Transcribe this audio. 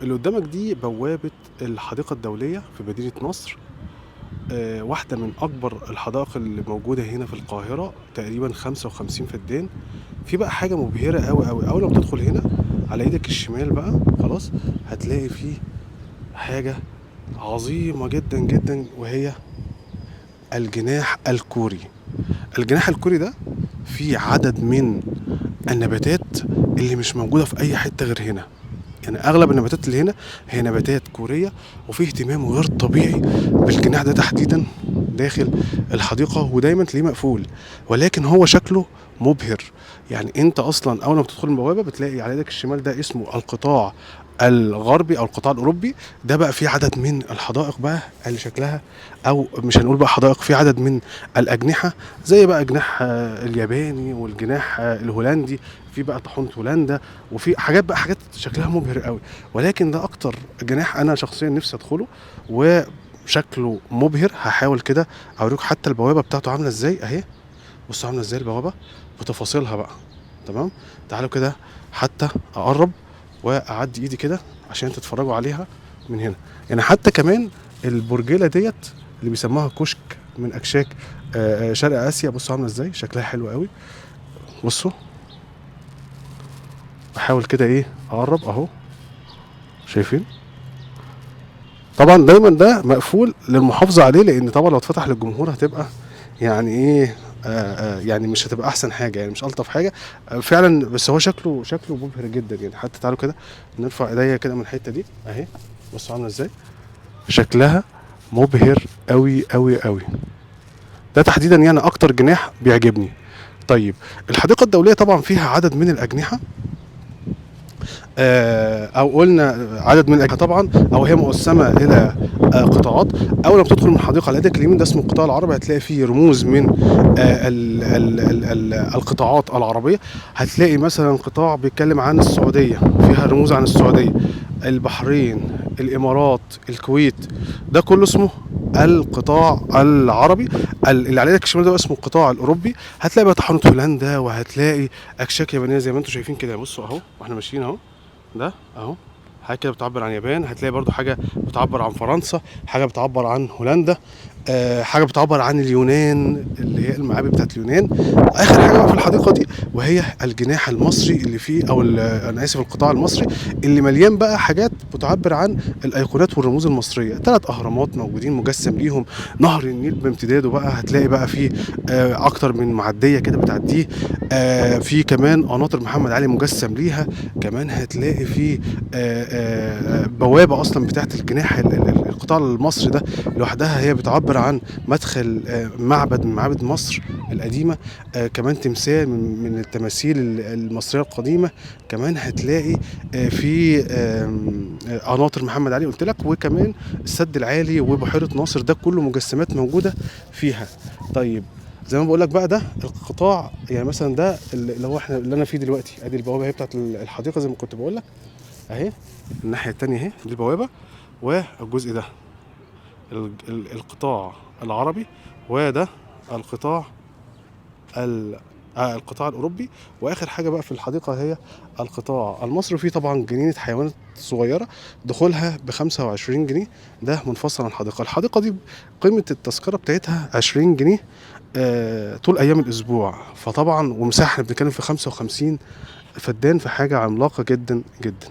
اللي قدامك دي بوابة الحديقة الدولية في مدينة نصر. واحدة من أكبر الحدائق اللي موجودة هنا في القاهرة، تقريبا 55 فدان. في بقى حاجة مبهرة أوي أوي، أول ما بتدخل هنا على إيدك الشمال بقى خلاص هتلاقي فيه حاجة عظيمة جدا جدا، وهي الجناح الكوري. الجناح الكوري ده فيه عدد من النباتات اللي مش موجودة في أي حتة غير هنا. يعني اغلب النباتات اللي هنا هي نباتات كوريه، وفي اهتمام غير طبيعي بالجناح ده تحديدا داخل الحديقه، ودايما تلاقيه مقفول، ولكن هو شكله مبهر. يعني انت اصلا اول ما بتدخل البوابه بتلاقي على يدك الشمال ده اسمه القطاع الغربي او القطاع الاوروبي. ده بقى في عدد من الحدائق بقى اللي شكلها، او مش هنقول بقى حدائق، في عدد من الاجنحه، زي بقى جناح الياباني والجناح الهولندي، في بقى طاحونه هولندا، وفي حاجات بقى حاجات شكلها مبهر قوي. ولكن ده اكتر جناح انا شخصيا نفسي ادخله وشكله مبهر. هحاول كده اوريك حتى البوابه بتاعته عامله ازاي اهي. بصوا عامله ازاي البوابه بتفاصيلها بقى. تمام، تعالوا كده حتى اقرب واعدي ايدي كده عشان تتفرجوا عليها من هنا. يعني حتى كمان البرجيله ديت اللي بيسموها كشك من اكشاك شرق اسيا. بصوا عامله ازاي، شكلها حلو قوي. بصوا، بحاول كده ايه اقرب اهو، شايفين؟ طبعا دايما ده مقفول للمحافظه عليه، لان طبعا لو اتفتح للجمهور هتبقى يعني ايه يعني مش هتبقى احسن حاجه، يعني مش الطف حاجه فعلا. بس هو شكله مبهر جدا يعني. حتى تعالوا كده نرفع ايديا كده من الحته دي اهي. بصوا عامله ازاي، شكلها مبهر قوي قوي قوي. ده تحديدا يعني اكتر جناح بيعجبني. طيب، الحديقه الدوليه طبعا فيها عدد من الاجنحه، او قلنا عدد من الاجهزه طبعا، او هي مقسمه الى قطاعات. اول ما بتدخل من الحديقه على يدك اليمين ده اسمه القطاع العربي، هتلاقي فيه رموز من ال القطاعات العربيه. هتلاقي مثلا قطاع بيتكلم عن السعوديه، فيها رموز عن السعوديه، البحرين، الامارات، الكويت. ده كله اسمه القطاع العربي. اللي على يدك الشمال ده اسمه القطاع الاوروبي. هتلاقي بقى طحنة هولندا، وهتلاقي اكشاك يابانيه زي ما انتم شايفين كده. بصوا اهو واحنا ماشيين اهو، ده اهو حاجه كده بتعبر عن اليابان. هتلاقي برضو حاجه بتعبر عن فرنسا، حاجه بتعبر عن هولندا، حاجه بتعبر عن اليونان اللي هي المعابد بتاعت اليونان. اخر حاجه بقى في الحديقه دي وهي الجناح المصري اللي فيه، او انا اسف، القطاع المصري اللي مليان بقى حاجات بتعبر عن الايقونات والرموز المصريه. 3 اهرامات موجودين مجسم ليهم، نهر النيل بامتداده بقى هتلاقي بقى فيه اكتر من معديه كده بتعديه، في كمان قناطر محمد علي مجسم ليها. كمان هتلاقي فيه بوابه اصلا بتاعت الجناح القطاع المصري ده لوحدها، هي بتعبر عن مدخل معبد من معابد مصر القديمه. كمان تمثال من التماثيل المصريه القديمه. كمان هتلاقي في قناطر محمد علي قلت لك، وكمان السد العالي وبحيره ناصر، ده كله مجسمات موجوده فيها. طيب، زي ما بقول لك بقى، ده القطاع يعني مثلا ده اللي هو احنا اللي انا فيه دلوقتي. ادي البوابه اهي بتاعت الحديقه زي ما كنت بقول لك اهي. الناحيه التانيه اهي دي البوابه، والجزء ده القطاع العربي، وده القطاع القطاع الاوروبي. واخر حاجه بقى في الحديقه هي القطاع المصري. فيه طبعا جنينه حيوانات صغيره دخولها ب25 جنيه. ده منفصل عن الحديقه. الحديقه دي قيمه التذكره بتاعتها 20 جنيه طول ايام الاسبوع. فطبعا ومساحه بنتكلم في 55 فدان، في حاجه عملاقه جدا جدا.